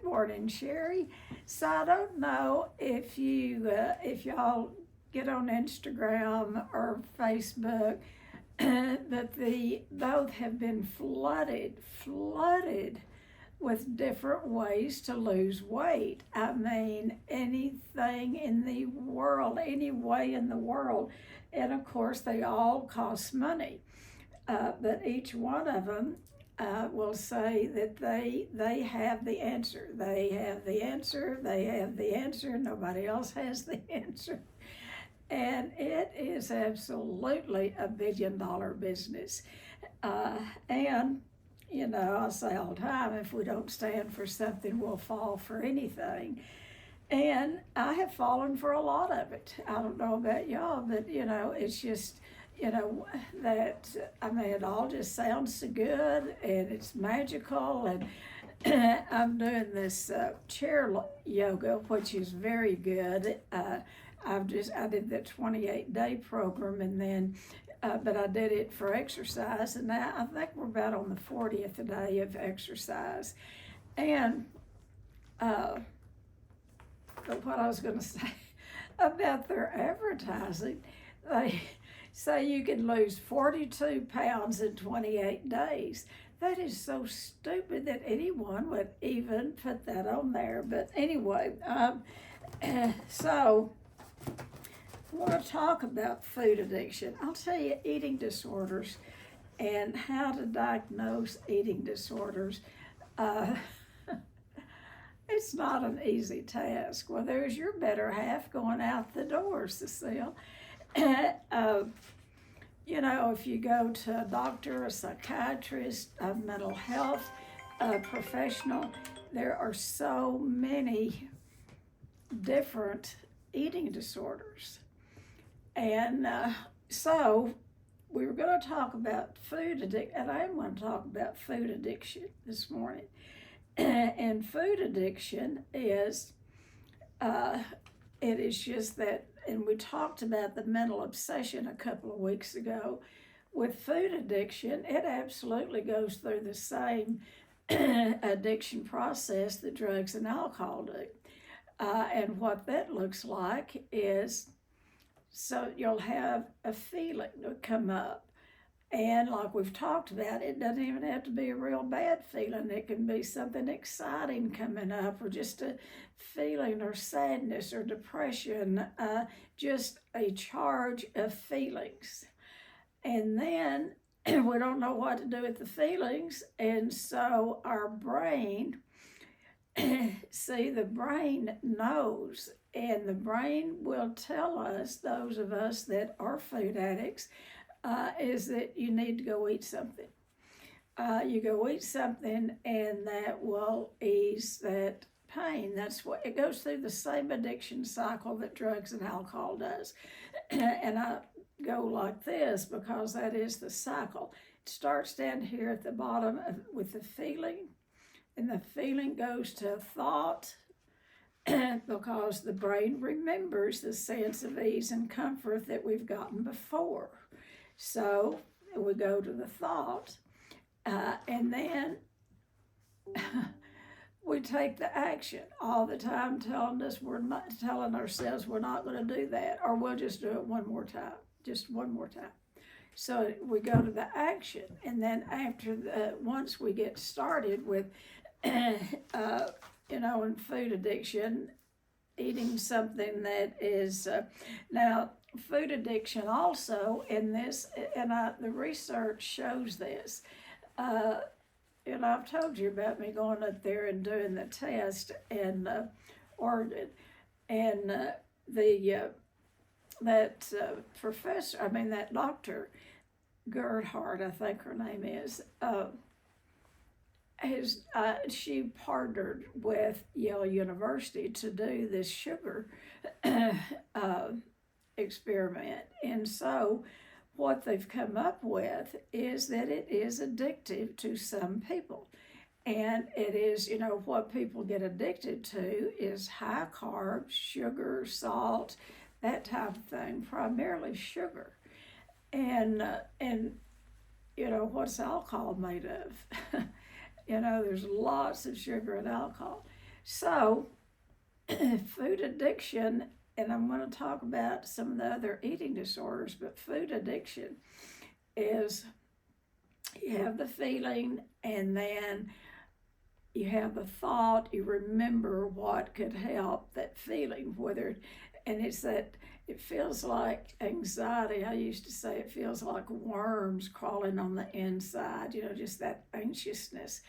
morning, Sherry. So I don't know if y'all get on Instagram or Facebook, but the both have been flooded with different ways to lose weight. I mean, anything in the world, any way in the world, and of course they all cost money. But each one of them will say that they have the answer. They have the answer. They have the answer. Nobody else has the answer. And it is absolutely $1 billion business. And you know, I say all the time, if we don't stand for something, we'll fall for anything. And I have fallen for a lot of it. I don't know about y'all, but you know, it's just, you know, that, I mean, it all just sounds so good and it's magical. And I'm doing this chair yoga, which is very good. I did that 28-day program, and then but I did it for exercise, and now I think we're about on the 40th day of exercise. And what I was going to say about their advertising, they say you can lose 42 pounds in 28 days. That is so stupid that anyone would even put that on there. But anyway, so I want to talk about food addiction. I'll tell you, eating disorders and how to diagnose eating disorders. It's not an easy task. Well, there's your better half going out the door, Cecile. You know, if you go to a doctor, a psychiatrist, a mental health professional, there are so many different eating disorders. And so we were going to talk about food addiction, and I am going to talk about food addiction this morning. And food addiction is, it is just that, and we talked about the mental obsession a couple of weeks ago. With food addiction, it absolutely goes through the same addiction process that drugs and alcohol do. And what that looks like is, so you'll have a feeling that come up. And like we've talked about, it doesn't even have to be a real bad feeling. It can be something exciting coming up, or just a feeling, or sadness, or depression, just a charge of feelings. And then we don't know what to do with the feelings. And so our brain, see, the brain knows, and the brain will tell us, those of us that are food addicts, is that you need to go eat something. You go eat something, and that will ease that pain. That's what it goes through, the same addiction cycle that drugs and alcohol does. And I go like this because that is the cycle. It starts down here at the bottom with the feeling, and the feeling goes to thought, because the brain remembers the sense of ease and comfort that we've gotten before. So we go to the thought, and then we take the action all the time, telling ourselves we're not going to do that, or we'll just do it one more time, just one more time. So we go to the action, and then once we get started with, you know, in food addiction, eating something that is now. Food addiction also, in this, and the research shows this, and I've told you about me going up there and doing the test in Oregon, and that doctor, Gerhardt, I think her name is, she partnered with Yale University to do this sugar experiment. And so what they've come up with is that it is addictive to some people. And it is, you know, what people get addicted to is high carbs, sugar, salt, that type of thing, primarily sugar. And you know, what's alcohol made of? You know, there's lots of sugar in alcohol. So, food addiction, and I'm going to talk about some of the other eating disorders, but food addiction is you have the feeling and then you have the thought, you remember what could help that feeling, whether, and it's that it feels like anxiety. I used to say it feels like worms crawling on the inside, just that anxiousness.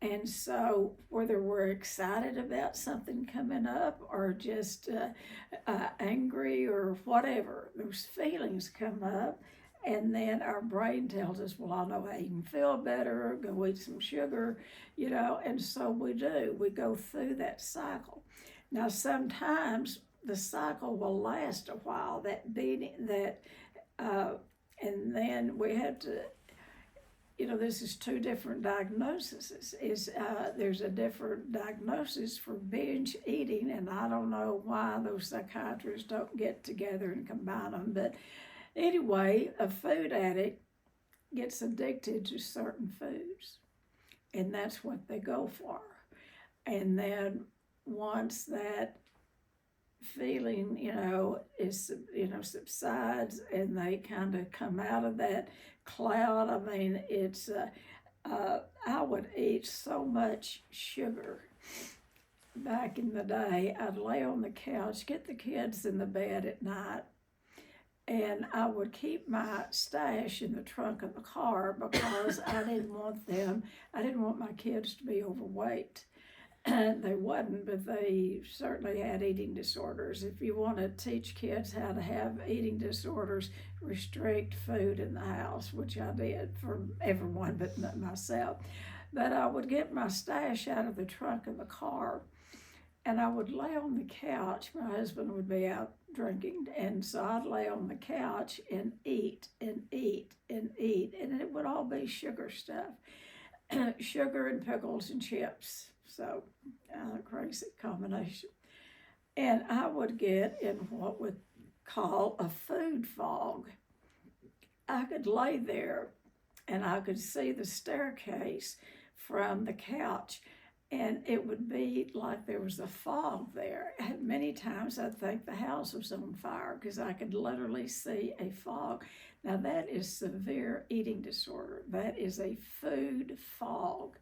And so, whether we're excited about something coming up or just angry or whatever, those feelings come up. And then our brain tells us, well, I know how you can feel better, go eat some sugar, and so we do. We go through that cycle. Now, sometimes the cycle will last a while, that beating, and then we have to, this is two different diagnoses. There's a different diagnosis for binge eating, and I don't know why those psychiatrists don't get together and combine them, but anyway, a food addict gets addicted to certain foods, and that's what they go for. And then once that feeling, subsides and they kind of come out of that cloud, I mean, I would eat so much sugar. Back in the day, I'd lay on the couch, get the kids in the bed at night, and I would keep my stash in the trunk of the car because I didn't want my kids to be overweight. They wasn't, but they certainly had eating disorders. If you want to teach kids how to have eating disorders, restrict food in the house, which I did for everyone but not myself. But I would get my stash out of the trunk of the car, and I would lay on the couch. My husband would be out drinking, and so I'd lay on the couch and eat and eat and eat, and it would all be sugar stuff. Sugar and pickles and chips. So, crazy combination. And I would get in what we call a food fog. I could lay there and I could see the staircase from the couch, and it would be like there was a fog there. And many times I'd think the house was on fire because I could literally see a fog. Now that is severe eating disorder. That is a food fog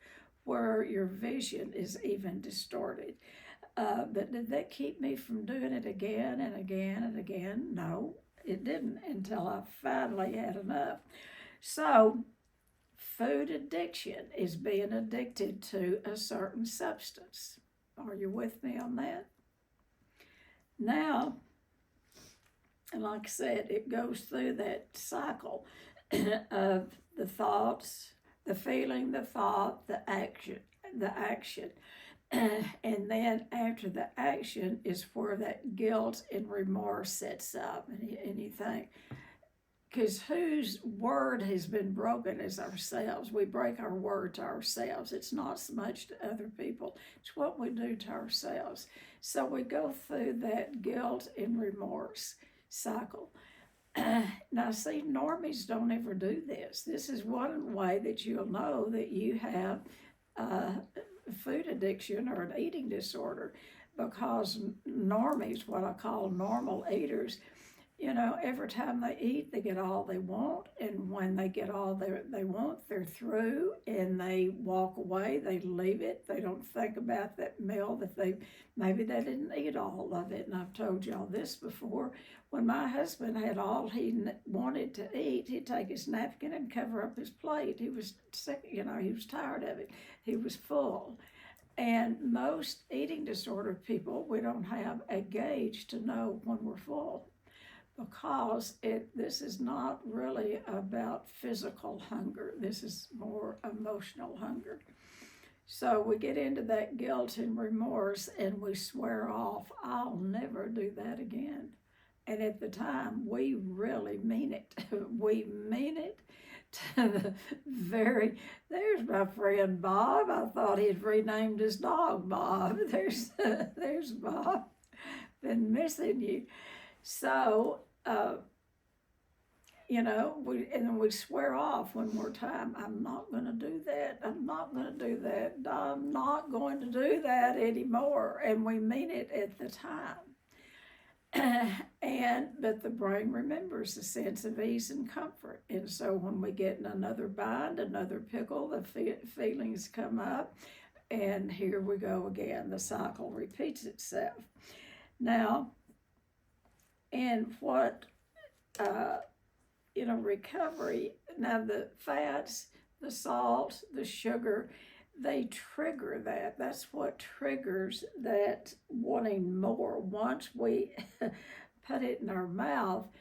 where your vision is even distorted. But did that keep me from doing it again and again and again? No, it didn't until I finally had enough. So, food addiction is being addicted to a certain substance. Are you with me on that? Now, and like I said, it goes through that cycle of the thoughts, the feeling, the thought, the action. And then after the action is where that guilt and remorse sets up. And you think, because whose word has been broken is ourselves. We break our word to ourselves. It's not so much to other people. It's what we do to ourselves. So we go through that guilt and remorse cycle. Now, see, normies don't ever do this. This is one way that you'll know that you have food addiction or an eating disorder, because normies, what I call normal eaters, every time they eat, they get all they want, and when they get all they want, they're through, and they walk away, they leave it, they don't think about that meal that maybe they didn't eat all of it. And I've told y'all this before. When my husband had all he wanted to eat, he'd take his napkin and cover up his plate. He was sick, he was tired of it. He was full. And most eating disorder people, we don't have a gauge to know when we're full, because this is not really about physical hunger. This is more emotional hunger. So we get into that guilt and remorse, and we swear off, I'll never do that again. And at the time, we really mean it. We mean it to the there's my friend Bob. I thought he'd renamed his dog Bob. There's Bob. Been missing you. So and then we swear off one more time, I'm not going to do that. I'm not going to do that. I'm not going to do that anymore. And we mean it at the time. But the brain remembers the sense of ease and comfort. And so when we get in another bind, another pickle, the feelings come up. And here we go again. The cycle repeats itself. Now, and what recovery, now the fats, the salt, the sugar, they trigger that. That's what triggers that wanting more. Once we put it in our mouth,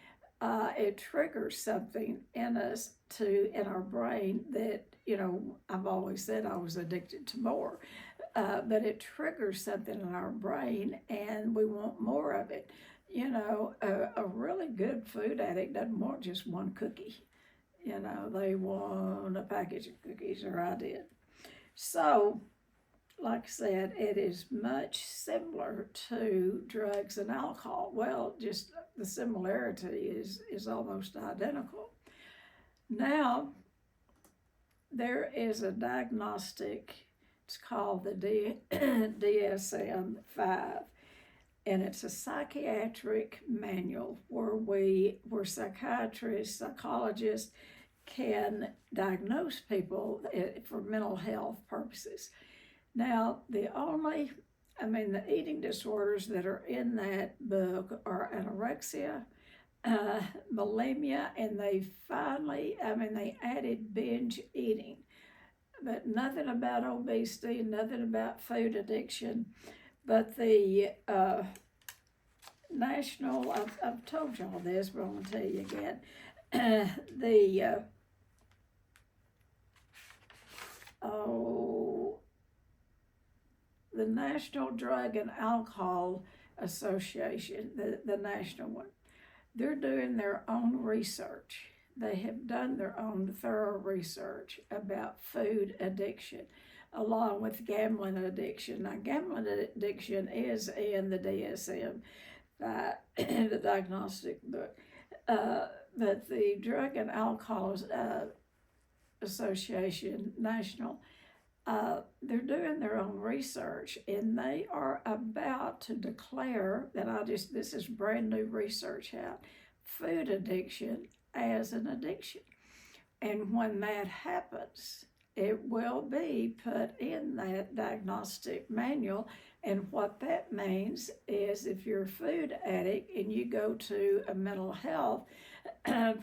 it triggers something in us in our brain that, I've always said I was addicted to more. But it triggers something in our brain and we want more of it. A really good food addict doesn't want just one cookie. They want a package of cookies, or I did. So, like I said, it is much similar to drugs and alcohol. Well, just the similarity is almost identical. Now, there is a diagnostic, it's called the DSM-5. And it's a psychiatric manual where psychiatrists, psychologists can diagnose people for mental health purposes. Now, the eating disorders that are in that book are anorexia, bulimia, and they added binge eating. But nothing about obesity, nothing about food addiction. But the national, I've told y'all this, but I'm going to tell you again. The National Drug and Alcohol Association, the national one, they're doing their own research. They have done their own thorough research about food addiction, along with gambling addiction. Now, gambling addiction is in the DSM, the diagnostic book. But the Drug and Alcohol Association, National, they're doing their own research, and they are about to declare that this is brand new research out, food addiction as an addiction. And when that happens, it will be put in that diagnostic manual. And what that means is if you're a food addict and you go to a mental health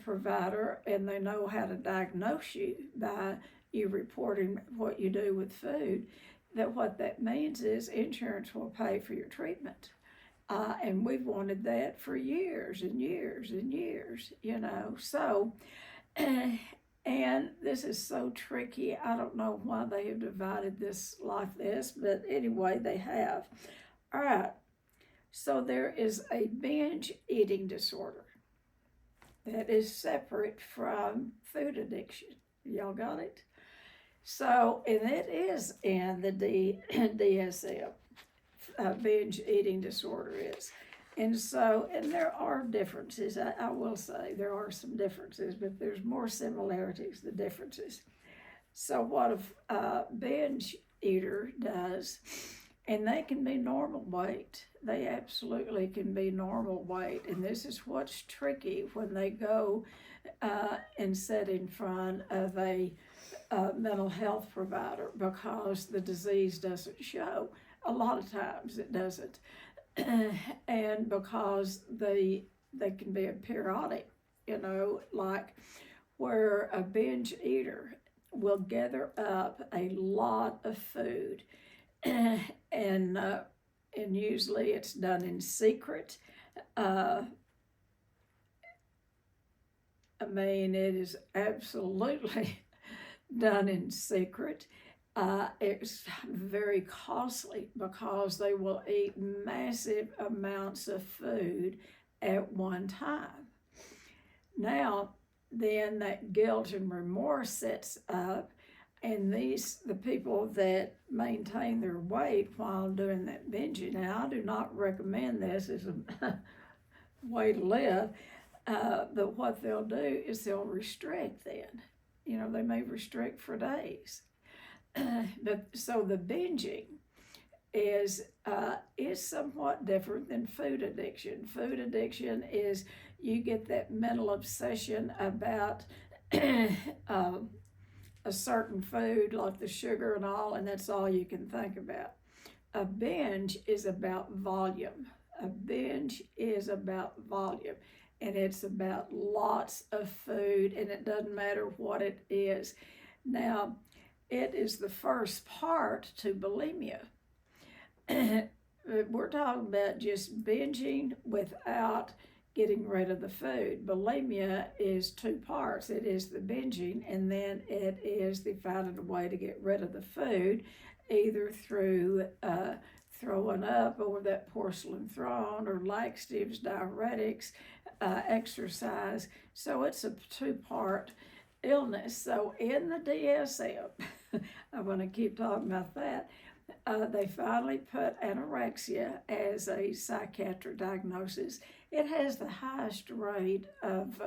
provider and they know how to diagnose you by you reporting what you do with food, that what that means is insurance will pay for your treatment. And we've wanted that for years and years and years, So, and this is so tricky. I don't know why they have divided this like this, but anyway, they have. All right. So there is a binge eating disorder that is separate from food addiction. Y'all got it? So, and it is in the DSM, binge eating disorder is. And there are differences. I will say there are some differences, but there's more similarities than differences. So what a binge eater does, and they can be normal weight. They absolutely can be normal weight. And this is what's tricky when they go and sit in front of a mental health provider, because the disease doesn't show. A lot of times it doesn't. And because they can be periodic, like where a binge eater will gather up a lot of food, and usually it's done in secret. It is absolutely done in secret. It's very costly because they will eat massive amounts of food at one time. Now, then that guilt and remorse sets up, and the people that maintain their weight while doing that binging. Now, I do not recommend this as a way to live, But what they'll do is they'll restrict then. They may restrict for days. But so the binging is somewhat different than food addiction. Food addiction is you get that mental obsession about a certain food, like the sugar and all, and that's all you can think about. A binge is about volume. A binge is about volume, and it's about lots of food, and it doesn't matter what it is. Now, it is the first part to bulimia. We're talking about just binging without getting rid of the food. Bulimia is two parts. It is the binging, and then it is the finding a way to get rid of the food, either through throwing up over that porcelain throne, or laxatives, diuretics, exercise. So it's a two-part illness. So in the DSM, I'm going to keep talking about that. They finally put anorexia as a psychiatric diagnosis. It has the highest rate of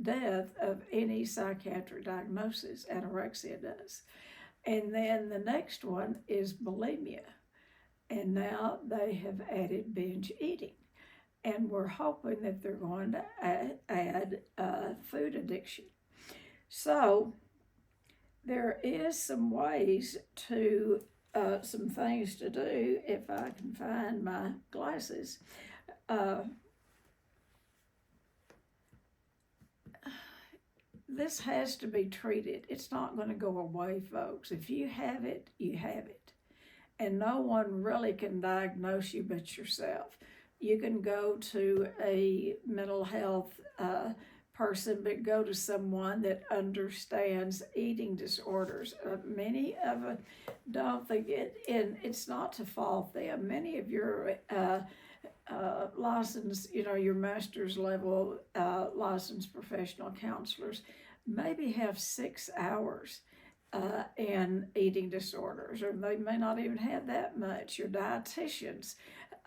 death of any psychiatric diagnosis. Anorexia does. And then the next one is bulimia. And now they have added binge eating. And we're hoping that they're going to add food addiction. So there is some ways to, some things to do, if I can find my glasses. This has to be treated. It's not going to go away, folks. If you have it, you have it. And no one really can diagnose you but yourself. You can go to a mental health person, but go to someone that understands eating disorders. Many of them don't think it, and it's not to fault them. Many of your licensed, your master's level licensed professional counselors maybe have 6 hours in eating disorders, or they may not even have that much. Your dietitians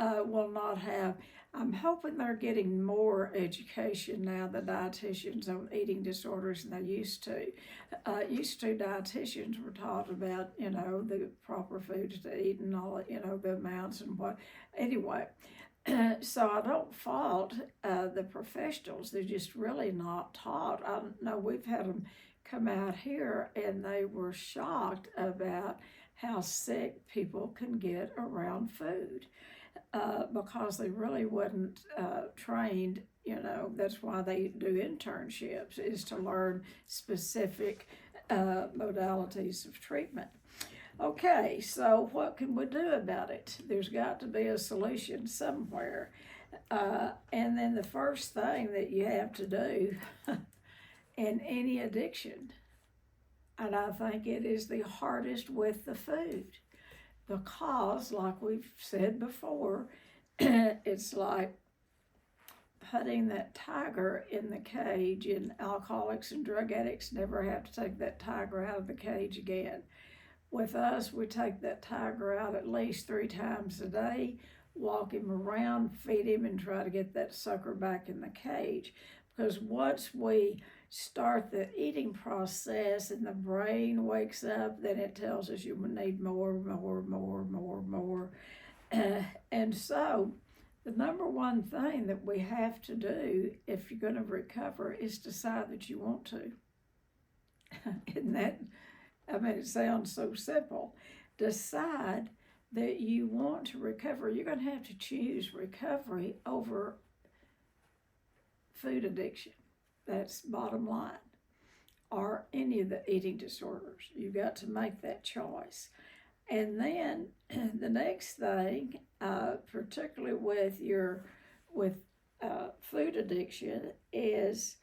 will not have. I'm hoping they're getting more education now, the dietitians, on eating disorders than they used to. Dietitians were taught about, the proper foods to eat and all, the amounts and what. Anyway, so I don't fault the professionals. They're just really not taught. I know we've had them come out here and they were shocked about how sick people can get around food. Because they really wasn't trained, that's why they do internships, is to learn specific modalities of treatment. Okay, so what can we do about it? There's got to be a solution somewhere. And then the first thing that you have to do in any addiction, and I think it is the hardest with the food, because, like we've said before, it's like putting that tiger in the cage, and alcoholics and drug addicts never have to take that tiger out of the cage again. With us, we take that tiger out at least 3 times a day, walk him around, feed him, and try to get that sucker back in the cage. Because once we start the eating process and the brain wakes up, then it tells us you need more. And so the number one thing that we have to do if you're going to recover is decide that you want to. Isn't that, it sounds so simple. Decide that you want to recover. You're going to have to choose recovery over food addiction. That's bottom line. Or any of the eating disorders. You've got to make that choice. And then the next thing, particularly with food addiction, is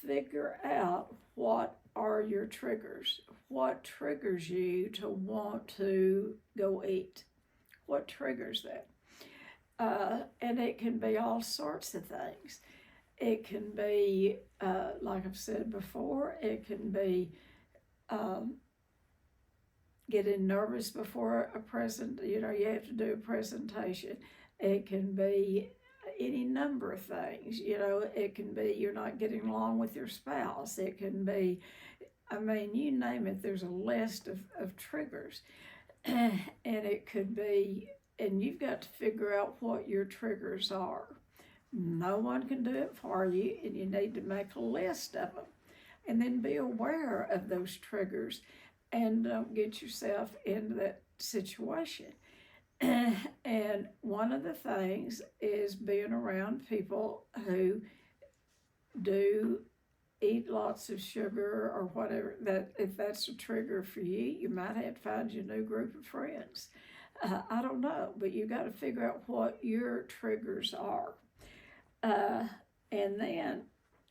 figure out what are your triggers. What triggers you to want to go eat? What triggers that? And it can be all sorts of things. It can be, like I've said before, it can be getting nervous before a you have to do a presentation. It can be any number of things. It can be you're not getting along with your spouse. It can be, I mean, you name it, there's a list of triggers. And it could be, and you've got to figure out what your triggers are. No one can do it for you, and you need to make a list of them. And then be aware of those triggers and don't get yourself into that situation. And one of the things is being around people who do eat lots of sugar or whatever. That if that's a trigger for you, you might have to find you a new group of friends. I don't know, but you got to figure out what your triggers are. And then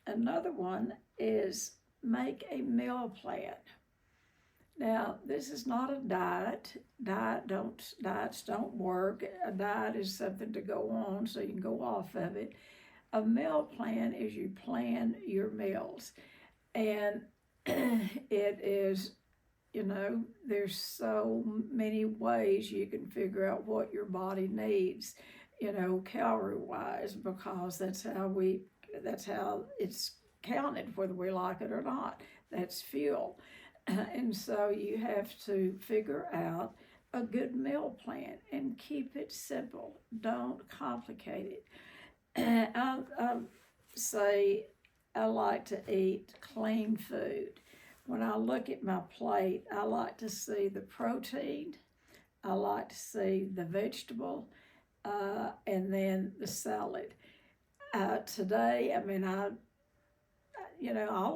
another one is make a meal plan. Now, this is not a diet. Diets don't work. A diet is something to go on so you can go off of it. A meal plan is you plan your meals. And it is, there's so many ways you can figure out what your body needs, calorie-wise, because that's how it's counted, whether we like it or not. That's fuel. And so you have to figure out a good meal plan and keep it simple. Don't complicate it. I'll say I like to eat clean food. When I look at my plate, I like to see the protein, I like to see the vegetable, and then the salad. Today, I mean, I'll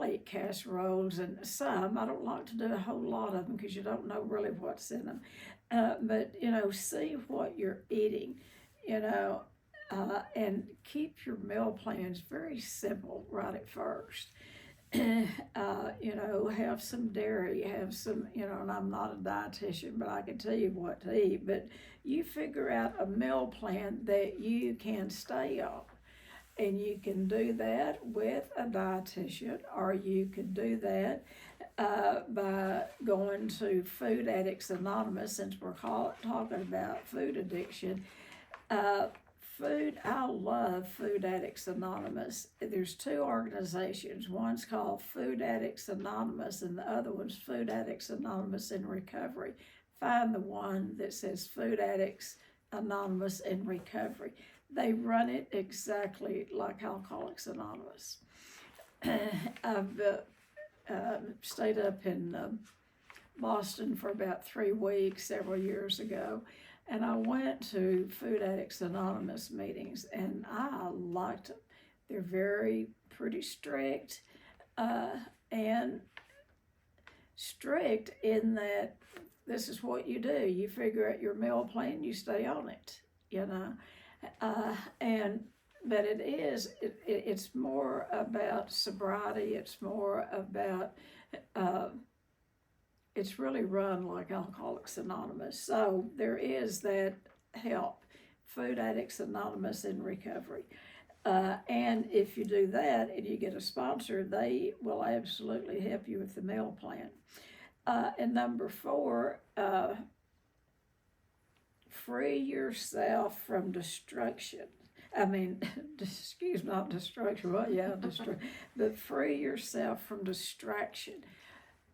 eat casseroles and some. I don't like to do a whole lot of them because you don't know really what's in them. But, see what you're eating, and keep your meal plans very simple right at first. Have some dairy, have some, and I'm not a dietitian, but I can tell you what to eat. But you figure out a meal plan that you can stay on. And you can do that with a dietitian, or you can do that by going to Food Addicts Anonymous, since we're talking about food addiction. I love Food Addicts Anonymous. There's two organizations. One's called Food Addicts Anonymous, and the other one's Food Addicts Anonymous in Recovery. Find the one that says Food Addicts Anonymous in Recovery. They run it exactly like Alcoholics Anonymous. I've stayed up in Boston for about 3 weeks several years ago, and I went to Food Addicts Anonymous meetings, and I liked them. They're pretty strict, and strict in that this is what you do. You figure out your meal plan, you stay on it, but it's more about sobriety. It's more about, it's really run like Alcoholics Anonymous. So there is that help, Food Addicts Anonymous in Recovery. And if you do that and you get a sponsor, they will absolutely help you with the meal plan. And number 4, free yourself from destruction. Not destruction, well, yeah, but free yourself from distraction.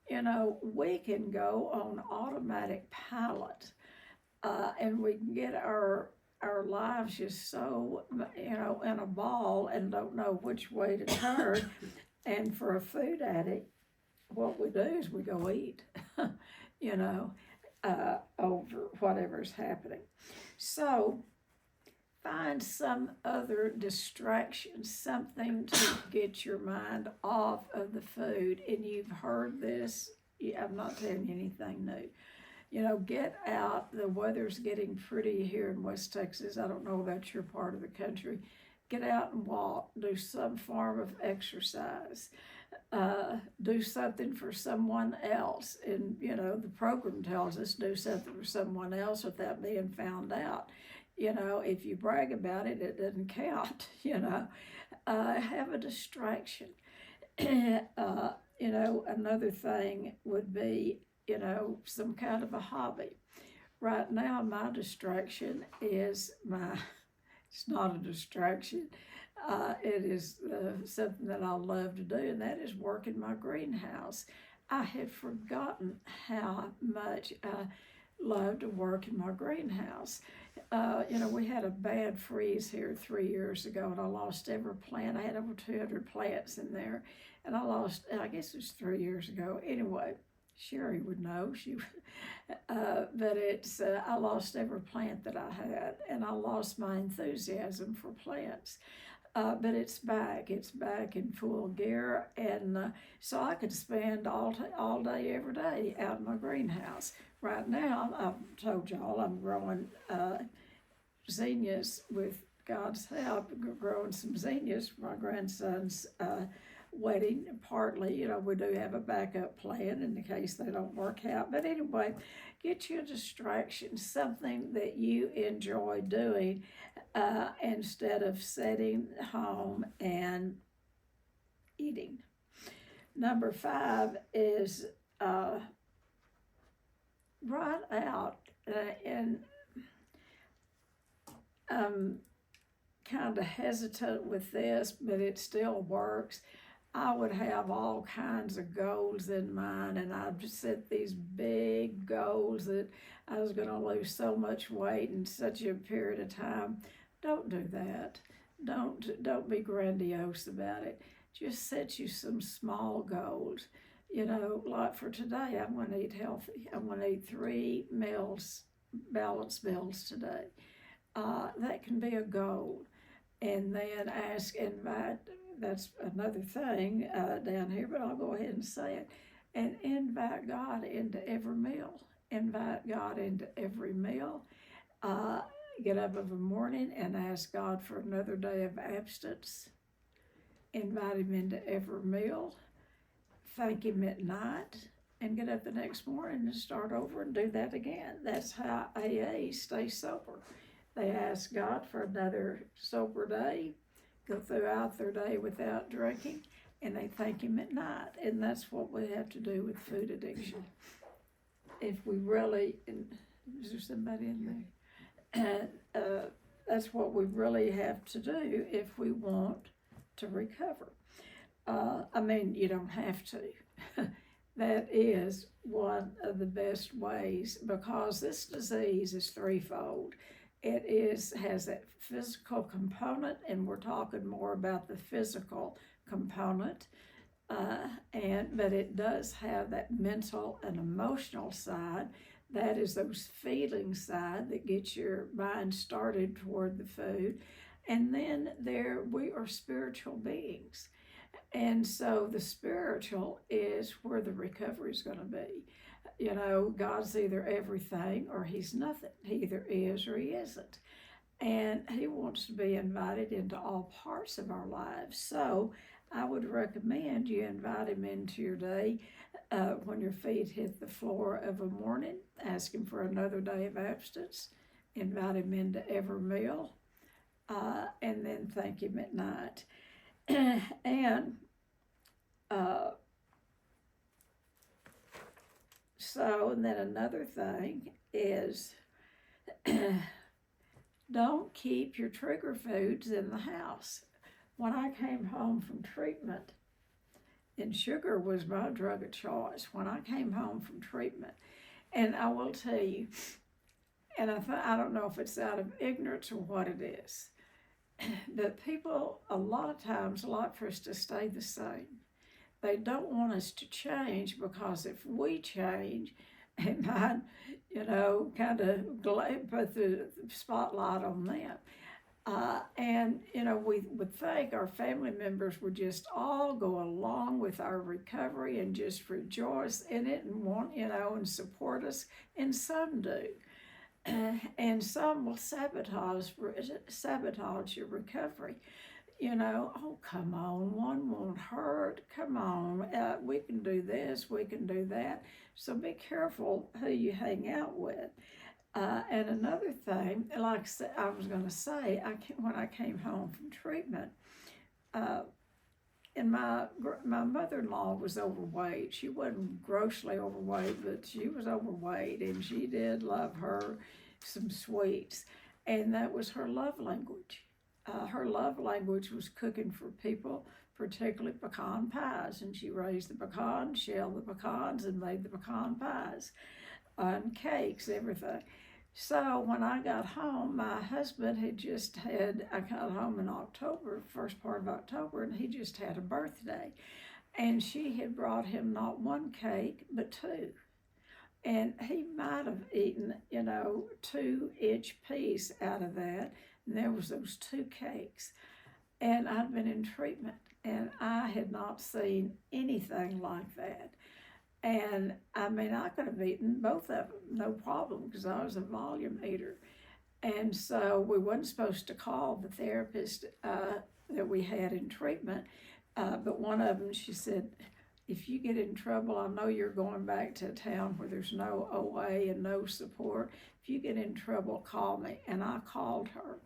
We can go on automatic pilot, and we can get our lives just so, in a ball and don't know which way to turn. And for a food addict, what we do is we go eat, over whatever's happening. So find some other distraction, something to get your mind off of the food. And you've heard this, I'm not telling you anything new. Get out. The weather's getting pretty here in West Texas. I don't know about your part of the country. Get out and walk, do some form of exercise. Do something for someone else. And, the program tells us do something for someone else without being found out. If you brag about it, it doesn't count, have a distraction. Another thing would be, some kind of a hobby. Right now, my distraction is my It's not a distraction. It is something that I love to do, and that is work in my greenhouse. I had forgotten how much I love to work in my greenhouse. We had a bad freeze here 3 years ago, and I lost every plant. I had over 200 plants in there, and I lost, I guess it was 3 years ago. Anyway, Sherry would know. But I lost every plant that I had, and I lost my enthusiasm for plants. But it's back. It's back in full gear, and so I could spend all day, every day out in my greenhouse. Right now, I've told y'all I'm growing zinnias with God's help, growing some zinnias for my grandson's wedding. Partly, we do have a backup plan in the case they don't work out. But anyway, get you a distraction, something that you enjoy doing instead of sitting home and eating. Number 5 is write out, and kind of hesitant with this, but it still works. I would have all kinds of goals in mind, and I'd just set these big goals that I was going to lose so much weight in such a period of time. Don't do that. Don't be grandiose about it. Just set you some small goals. Like for today, I'm going to eat healthy. I'm going to eat 3 meals, balanced meals today. That can be a goal. And then invite, that's another thing down here, but I'll go ahead and say it. And invite God into every meal. Invite God into every meal. Get up in the morning and ask God for another day of abstinence. Invite Him into every meal. Thank Him at night. And get up the next morning and start over and do that again. That's how AA stays sober. They ask God for another sober day, go throughout their day without drinking, and they thank Him at night. And that's what we have to do with food addiction. If we really, is there somebody in there? And that's what we really have to do if we want to recover. You don't have to. That is one of the best ways, because this disease is threefold. It has that physical component, and we're talking more about the physical component, but it does have that mental and emotional side. That is those feelings side that gets your mind started toward the food. And then we are spiritual beings. And so the spiritual is where the recovery is going to be. God's either everything or He's nothing. He either is or He isn't. And He wants to be invited into all parts of our lives. So I would recommend you invite Him into your day when your feet hit the floor of a morning. Ask Him for another day of abstinence. Invite Him into every meal. And then thank Him at night. And then another thing is don't keep your trigger foods in the house. When I came home from treatment, and sugar was my drug of choice when I came home from treatment, and I will tell you, and I don't know if it's out of ignorance or what it is, but people a lot of times like for us to stay the same. They don't want us to change, because if we change, it might, kind of put the spotlight on them. We would think our family members would just all go along with our recovery and just rejoice in it and want, and support us, and some do. And some will sabotage your recovery. Oh, come on, one won't hurt. Come on, we can do this, we can do that. So be careful who you hang out with. And another thing, like I was going to say, when I came home from treatment, and my mother-in-law was overweight. She wasn't grossly overweight, but she was overweight, and she did love her some sweets. and that was her love language. Her love language was cooking for people, particularly pecan pies, and she raised the pecans, shelled the pecans, and made the pecan pies and cakes, everything. So when I got home, my husband had just had, I got home in October, first part of October, and he just had a birthday. And she had brought him not one cake, but two. And he might have eaten, 2 each piece out of that. And there was those two cakes. And I'd been in treatment, and I had not seen anything like that. And I mean, I could have eaten both of them, no problem, because I was a volume eater. And so we wasn't supposed to call the therapist that we had in treatment, but one of them, she said, if you get in trouble, I know you're going back to a town where there's no OA and no support. If you get in trouble, call me. And I called her.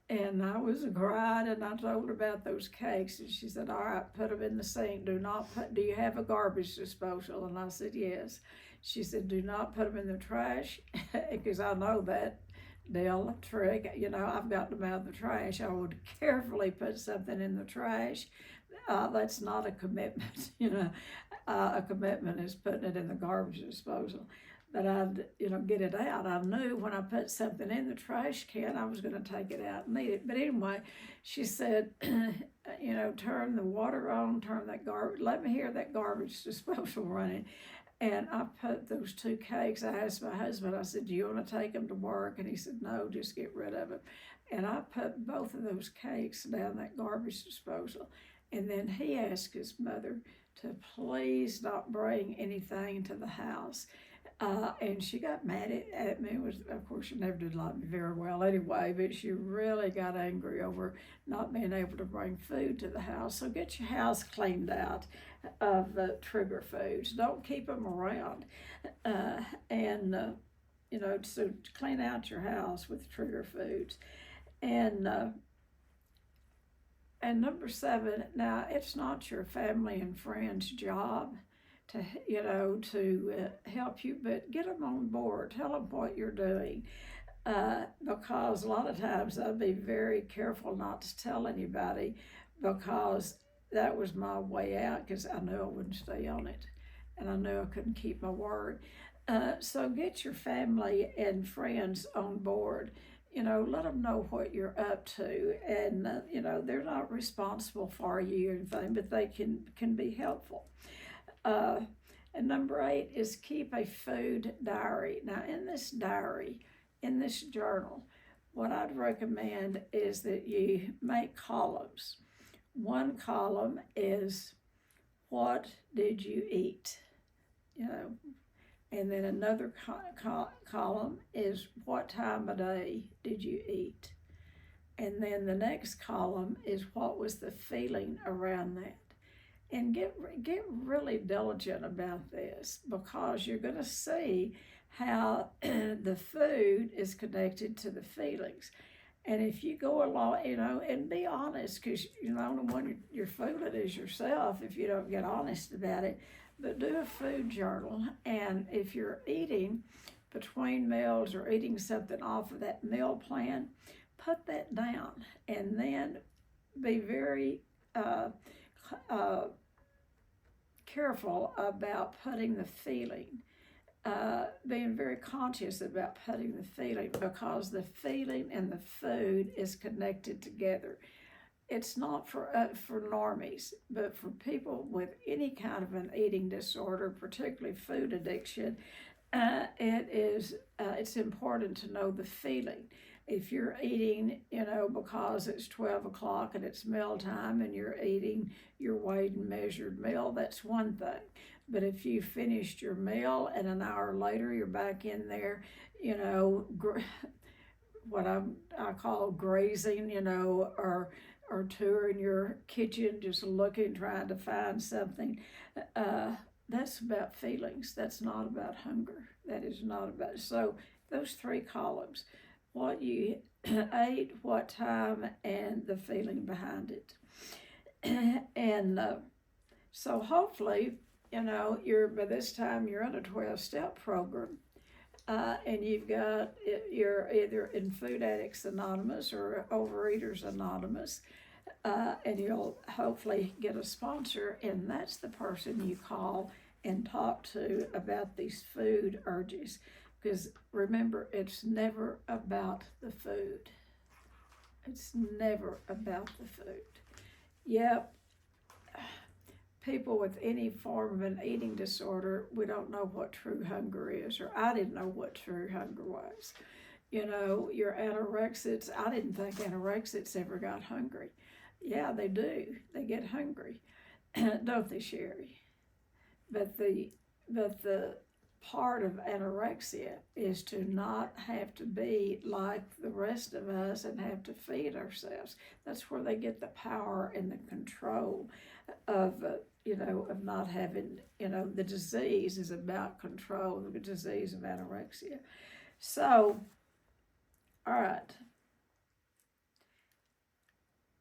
And I was crying, and I told her about those cakes, and she said, all right, put them in the sink. Do you have a garbage disposal? And I said, yes. She said, do not put them in the trash, because I know that Dale trick. I've got them out of the trash. I would carefully put something in the trash. That's not a commitment, a commitment is putting it in the garbage disposal. But I'd, get it out. I knew when I put something in the trash can, I was going to take it out and eat it. But anyway, she said, turn the water on, turn that garbage, let me hear that garbage disposal running. And I put those two cakes. I asked my husband, I said, do you want to take them to work? And he said, no, just get rid of them. And I put both of those cakes down that garbage disposal. And then he asked his mother to please not bring anything into the house. And she got mad at me. Of course, she never did like me very well anyway, but she really got angry over not being able to bring food to the house. So get your house cleaned out of the trigger foods. Don't keep them around. So clean out your house with trigger foods. And number 7, now it's not your family and friends' job to help you, but get them on board. Tell them what you're doing, because a lot of times I'd be very careful not to tell anybody, because that was my way out, because I knew I wouldn't stay on it, and I knew I couldn't keep my word. So get your family and friends on board. Let them know what you're up to, and they're not responsible for you or anything, but they can be helpful. And number 8 is keep a food diary. Now, in this diary, in this journal, what I'd recommend is that you make columns. One column is what did you eat, and then another column is what time of day did you eat, and then the next column is what was the feeling around that. And get really diligent about this, because you're going to see how the food is connected to the feelings. And if you go along, and be honest, because the only one you're fooling is yourself if you don't get honest about it. But do a food journal, and if you're eating between meals or eating something off of that meal plan, put that down, and then be very careful about putting the feeling, being very conscious about putting the feeling, because the feeling and the food is connected together. It's not for normies, but for people with any kind of an eating disorder, particularly food addiction, it's important to know the feeling. If you're eating, because it's 12 o'clock and it's mealtime and you're eating your weighed and measured meal, that's one thing. But if you finished your meal and an hour later you're back in there, what I call grazing, or touring your kitchen, just looking, trying to find something, that's about feelings. That's not about hunger. That is not about. So those 3 columns: what you ate, what time, and the feeling behind it. And so hopefully, by this time you're in a 12-step program, and you've got you're either in Food Addicts Anonymous or Overeaters Anonymous, and you'll hopefully get a sponsor, and that's the person you call and talk to about these food urges. Because remember, it's never about the food. It's never about the food. Yep, people with any form of an eating disorder, we don't know what true hunger is, or I didn't know what true hunger was. You know, your anorexics, I didn't think anorexics ever got hungry. Yeah, they do. They get hungry, don't they, Sherry? But the part of anorexia is to not have to be like the rest of us and have to feed ourselves. That's where they get the power and the control of of not having, the disease is about control, the disease of anorexia. So, all right,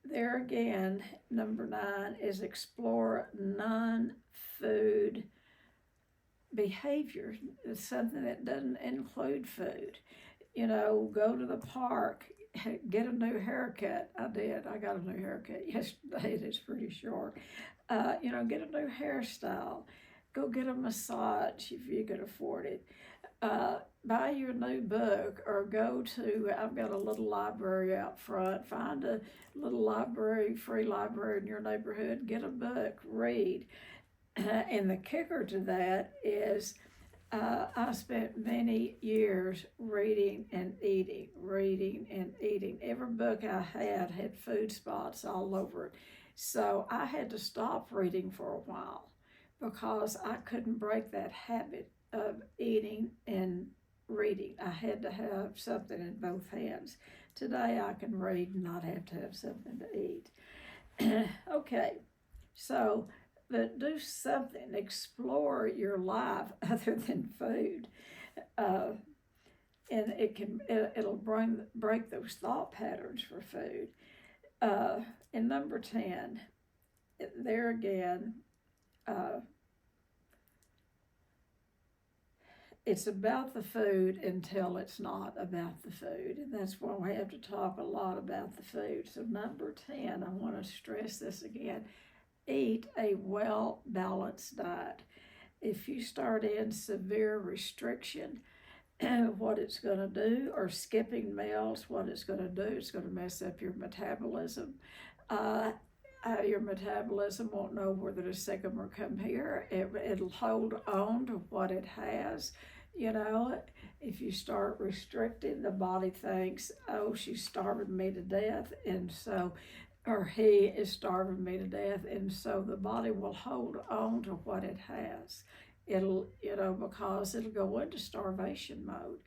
there again, number 9 is explore non-food behavior. It's something that doesn't include food. Go to the park, get a new haircut. I did. I got a new haircut yesterday. It's pretty short. Get a new hairstyle. Go get a massage if you can afford it. Buy your new book, or go to, I've got a little library out front. Find a little library, free library in your neighborhood. Get a book, read. And the kicker to that is I spent many years reading and eating, reading and eating. Every book I had food spots all over it. So I had to stop reading for a while because I couldn't break that habit of eating and reading. I had to have something in both hands. Today I can read and not have to have something to eat. Okay, so but do something, explore your life other than food, and it'll break those thought patterns for food. And number 10, there again, it's about the food until it's not about the food, and that's why we have to talk a lot about the food. So number 10, I want to stress this again. Eat a well-balanced diet. If you start in severe restriction, what it's going to do, or skipping meals, what it's going to do, it's going to mess up your metabolism. Your metabolism won't know whether to sick them or come here. It'll hold on to what it has. If you start restricting, the body thinks, oh, she's starving me to death, and so or he is starving me to death, and so the body will hold on to what it has. It'll, because it'll go into starvation mode.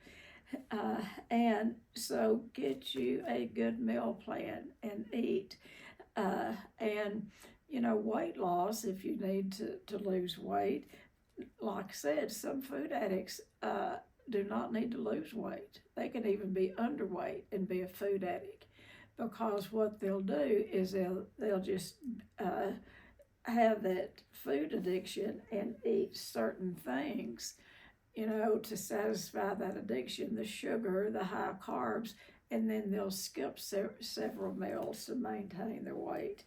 And so get you a good meal plan and eat. And, weight loss, if you need to lose weight, like I said, some food addicts do not need to lose weight. They can even be underweight and be a food addict. Because what they'll do is they'll just have that food addiction and eat certain things, to satisfy that addiction, the sugar, the high carbs, and then they'll skip several meals to maintain their weight.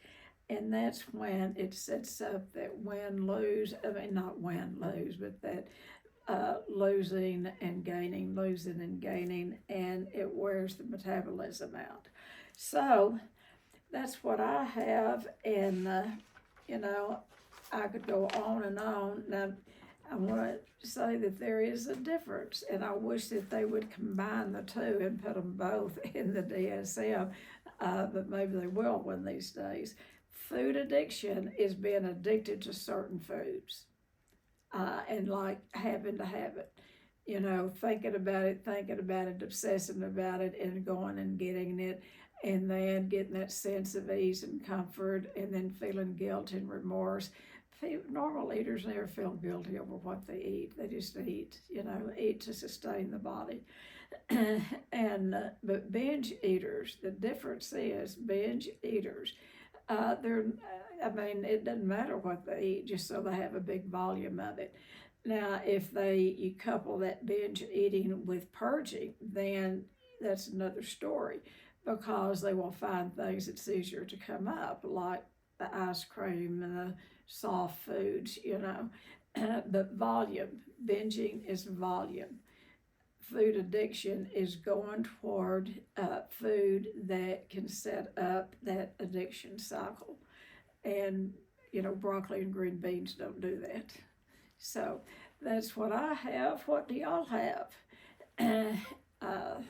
And that's when it sets up that win-lose, not win-lose, but that losing and gaining, and it wears the metabolism out. So that's what I have, and I could go on and on. Now, I want to say that there is a difference, and I wish that they would combine the two and put them both in the DSM, but maybe they will one of these days. Food addiction is being addicted to certain foods, and like having to have it. Thinking about it, obsessing about it, and going and getting it, and then getting that sense of ease and comfort, and then feeling guilt and remorse. Normal eaters never feel guilty over what they eat. They just eat, eat to sustain the body. But binge eaters, the difference is binge eaters, it doesn't matter what they eat, just so they have a big volume of it. Now, if you couple that binge eating with purging, then that's another story because they will find things that's easier to come up, like the ice cream and the soft foods, you know. But volume, binging is volume. Food addiction is going toward food that can set up that addiction cycle. And, you know, broccoli and green beans don't do that. So that's what I have. What do y'all have? Uh,